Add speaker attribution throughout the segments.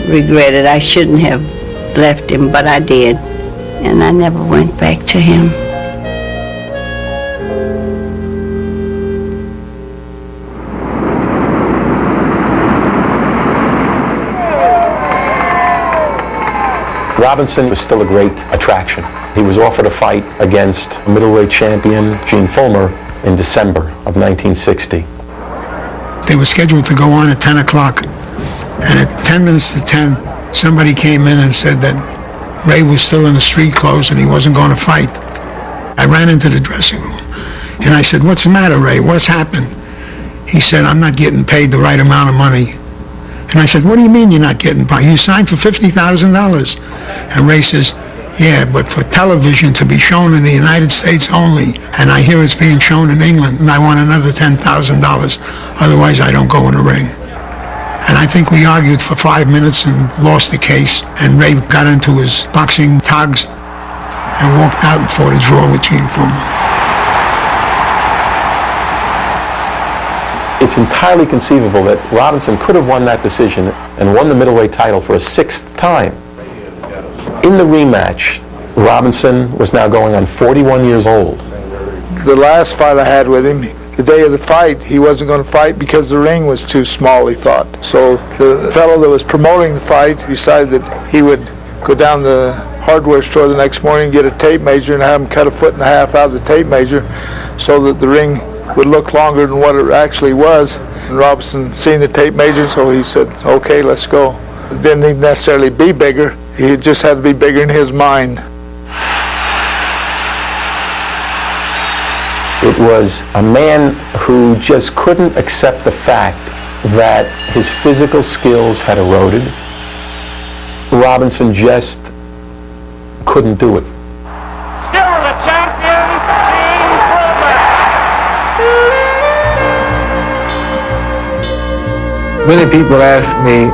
Speaker 1: regret it. I shouldn't have left him, but I did. And I never went back to him.
Speaker 2: Robinson was still a great attraction. He was offered a fight against middleweight champion Gene Fullmer in December of 1960.
Speaker 3: They were scheduled to go on at 10 o'clock, and at 10 minutes to 10, somebody came in and said that Ray was still in the street clothes and he wasn't going to fight. I ran into the dressing room, and I said, "What's the matter, Ray? What's happened?" He said, "I'm not getting paid the right amount of money." And I said, "What do you mean you're not getting paid? You signed for $50,000. And Ray says, "Yeah, but for television to be shown in the United States only, and I hear it's being shown in England, and I want another $10,000. Otherwise, I don't go in the ring." And I think we argued for 5 minutes and lost the case. And Ray got into his boxing togs and walked out and fought a draw with Gene Fullmer.
Speaker 2: It's entirely conceivable that Robinson could have won that decision and won the middleweight title for a sixth time. In the rematch, Robinson was now going on 41 years old.
Speaker 4: The last fight I had with him, the day of the fight, he wasn't going to fight because the ring was too small, he thought. So the fellow that was promoting the fight decided that he would go down to the hardware store the next morning and get a tape measure and have him cut 1.5 feet out of the tape measure so that the ring would look longer than what it actually was. And Robinson seen the tape measure, so he said, "Okay, let's go." It didn't even necessarily be bigger. He just had to be bigger in his mind.
Speaker 2: It was a man who just couldn't accept the fact that his physical skills had eroded. Robinson just couldn't do it.
Speaker 5: Still the champion, Gene Fullmer.
Speaker 6: Many people ask me,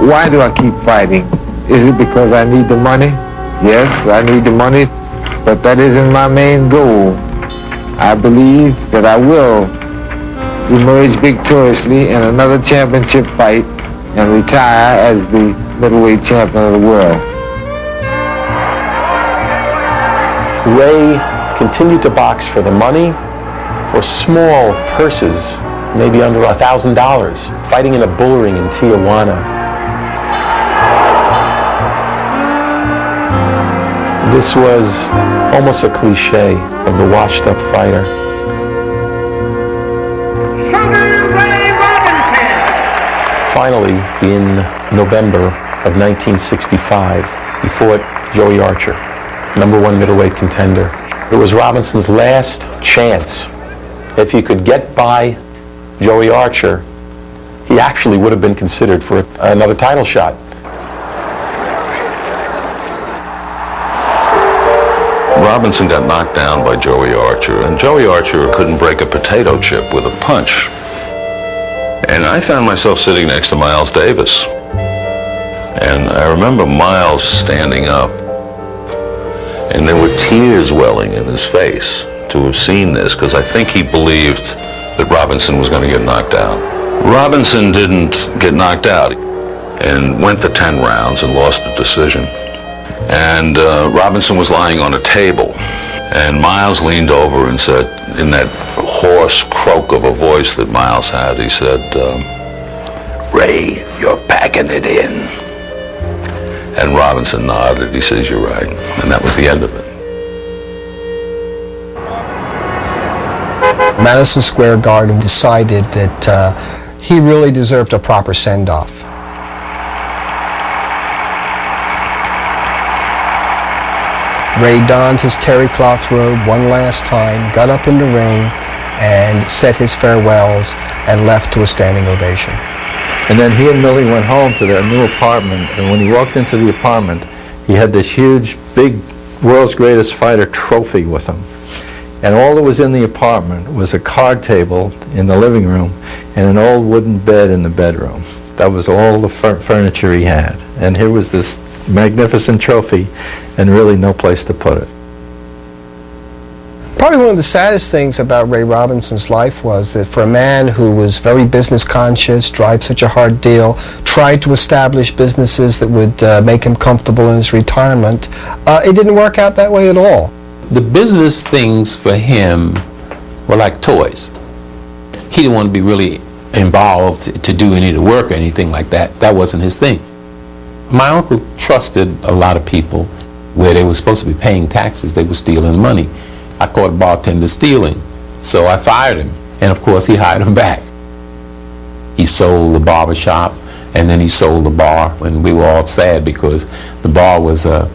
Speaker 6: why do I keep fighting? Is it because I need the money? Yes, I need the money, but that isn't my main goal. I believe that I will emerge victoriously in another championship fight and retire as the middleweight champion of the world.
Speaker 2: Ray continued to box for the money, for small purses, maybe under $1,000, fighting in a bull ring in Tijuana. This was almost a cliche of the washed-up fighter. Finally, in November of 1965, he fought Joey Archer, #1 middleweight contender. It was Robinson's last chance. If he could get by Joey Archer, he actually would have been considered for another title shot.
Speaker 7: Robinson got knocked down by Joey Archer, and Joey Archer couldn't break a potato chip with a punch. And I found myself sitting next to Miles Davis. And I remember Miles standing up, and there were tears welling in his face to have seen this, because I think he believed that Robinson was going to get knocked out. Robinson didn't get knocked out and went the 10 rounds and lost the decision. And Robinson was lying on a table, and Miles leaned over and said, in that hoarse croak of a voice that Miles had, he said, "Ray, you're packing it in." And Robinson nodded. He says, "You're right." And that was the end of it.
Speaker 8: Madison Square Garden decided that he really deserved a proper send-off. Ray donned his terry cloth robe one last time, got up in the ring, and said his farewells and left to a standing ovation.
Speaker 9: And then he and Millie went home to their new apartment, and when he walked into the apartment, he had this huge, big, world's greatest fighter trophy with him. And all that was in the apartment was a card table in the living room and an old wooden bed in the bedroom. That was all the furniture he had. And here was this magnificent trophy and really no place to put it.
Speaker 8: Probably one of the saddest things about Ray Robinson's life was that for a man who was very business conscious, drive such a hard deal, tried to establish businesses that would make him comfortable in his retirement, it didn't work out that way at all.
Speaker 2: The business things for him were like toys. He didn't want to be really involved to do any of the work or anything like that. That wasn't his thing. My uncle trusted a lot of people where they were supposed to be paying taxes. They were stealing money. I caught a bartender stealing, so I fired him. And of course, he hired him back. He sold the barber shop, and then he sold the bar, and we were all sad because the bar was a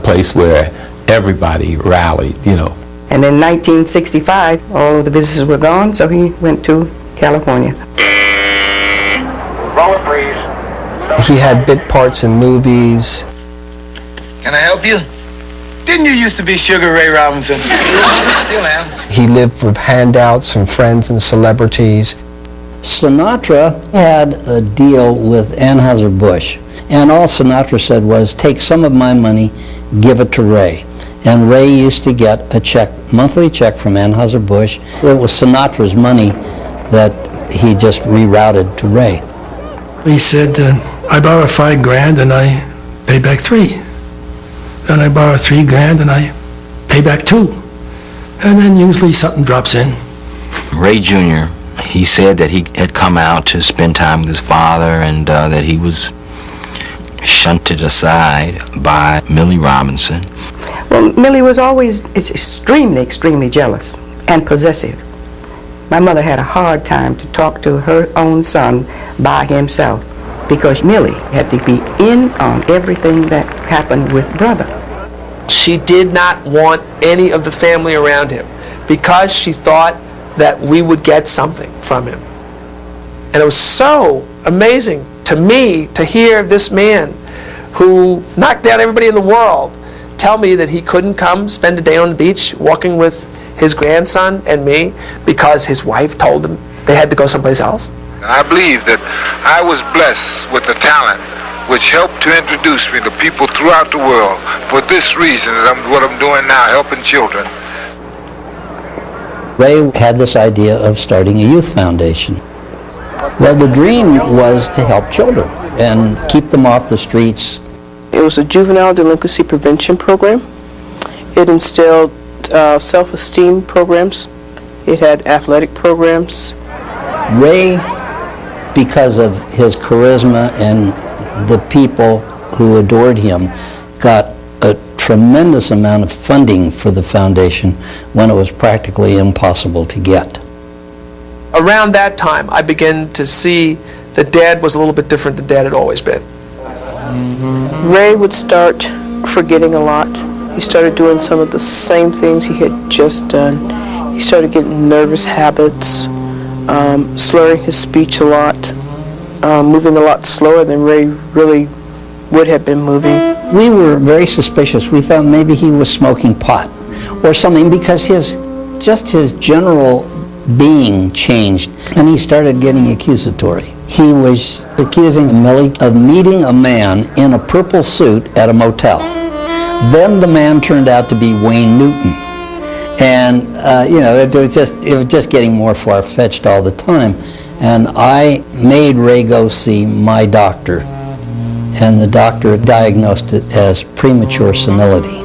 Speaker 2: place where everybody rallied, you know.
Speaker 10: And in 1965, all of the businesses were gone, so he went to California.
Speaker 5: Roll it, please.
Speaker 8: He had bit parts in movies.
Speaker 6: Can I help you? Didn't you used to be Sugar Ray Robinson? Still am.
Speaker 8: He lived with handouts from friends and celebrities.
Speaker 11: Sinatra had a deal with Anheuser-Busch, and all Sinatra said was, take some of my money, give it to Ray. And Ray used to get a check, monthly check from Anheuser-Busch. It was Sinatra's money that he just rerouted to Ray.
Speaker 3: He said, I borrow $5,000 and I pay back $3,000. Then I borrow $3,000 and I pay back $2,000. And then usually something drops in.
Speaker 12: Ray Jr., he said that he had come out to spend time with his father and that he was shunted aside by Millie Robinson.
Speaker 10: Well, Millie was always extremely, extremely jealous and possessive. My mother had a hard time to talk to her own son by himself because Millie had to be in on everything that happened with brother.
Speaker 13: She did not want any of the family around him because she thought that we would get something from him. And it was so amazing to me to hear this man who knocked down everybody in the world tell me that he couldn't come spend a day on the beach walking with his grandson and me because his wife told him they had to go someplace else.
Speaker 6: I believe that I was blessed with a talent which helped to introduce me to people throughout the world. For this reason, what I'm doing now, helping children.
Speaker 11: Ray had this idea of starting a youth foundation. Well, the dream was to help children and keep them off the streets.
Speaker 14: It was a juvenile delinquency prevention program. It instilled self-esteem programs. It had athletic programs.
Speaker 11: Ray, because of his charisma and the people who adored him, got a tremendous amount of funding for the foundation when it was practically impossible to get.
Speaker 13: Around that time, I began to see that Dad was a little bit different than Dad had always been.
Speaker 14: Ray would start forgetting a lot. He started doing some of the same things he had just done. He started getting nervous habits, slurring his speech a lot, moving a lot slower than Ray really would have been moving.
Speaker 11: We were very suspicious. We thought maybe he was smoking pot or something because his general being changed, and he started getting accusatory. He was accusing Millie of meeting a man in a purple suit at a motel. Then the man turned out to be Wayne Newton. And, it was just getting more far-fetched all the time. And I made Ray go see my doctor, and the doctor diagnosed it as premature senility.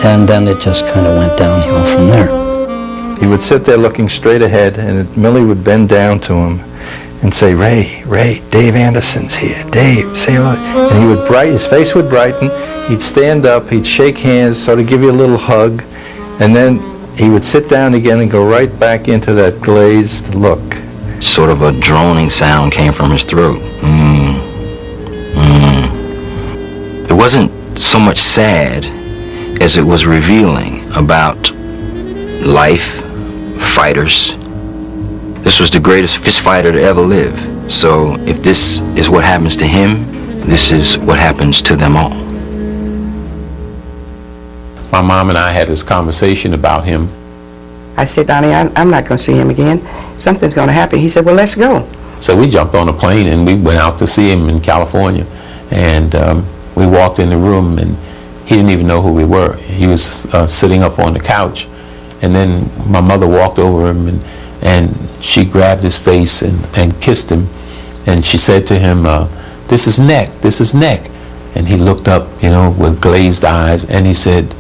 Speaker 11: And then it just kind of went downhill from there.
Speaker 9: He would sit there looking straight ahead, and Millie would bend down to him and say, Ray, Dave Anderson's here. Dave, say hello. And he would his face would brighten. He'd stand up, he'd shake hands, sort of give you a little hug, and then he would sit down again and go right back into that glazed look.
Speaker 12: Sort of a droning sound came from his throat. It wasn't so much sad as it was revealing about life, fighters. This was the greatest fist fighter to ever live. So if this is what happens to him, this is what happens to them all.
Speaker 2: My mom and I had this conversation about him.
Speaker 10: I said, Donnie, I'm not going to see him again. Something's going to happen. He said, well, let's go.
Speaker 2: So we jumped on a plane and we went out to see him in California. And we walked in the room and he didn't even know who we were. He was sitting up on the couch And then my mother walked over him, and she grabbed his face and kissed him. And she said to him, this is Neck, this is Neck. And he looked up, you know, with glazed eyes, and he said,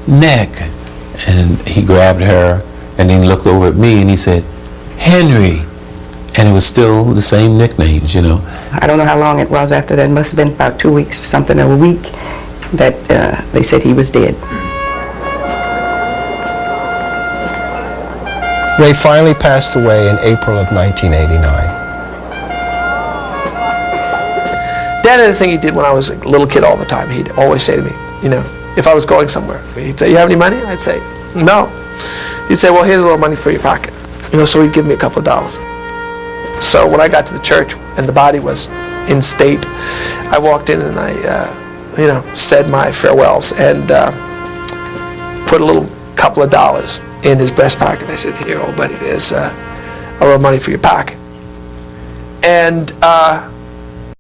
Speaker 2: Neck. And he grabbed her, and then he looked over at me, and he said, Henry. And it was still the same nicknames, you know.
Speaker 10: I don't know how long it was after that. It must have been about 2 weeks or something, or a week, that they said he was dead.
Speaker 8: Ray finally passed away in April of 1989.
Speaker 13: Dad had a thing he did when I was a little kid all the time. He'd always say to me, you know, if I was going somewhere, he'd say, you have any money? I'd say, no. He'd say, well, here's a little money for your pocket. You know, so he'd give me a couple of dollars. So when I got to the church and the body was in state, I walked in and I, you know, said my farewells and put a little couple of dollars in his breast pocket. I said, here, old buddy, there's a little money for your pocket. And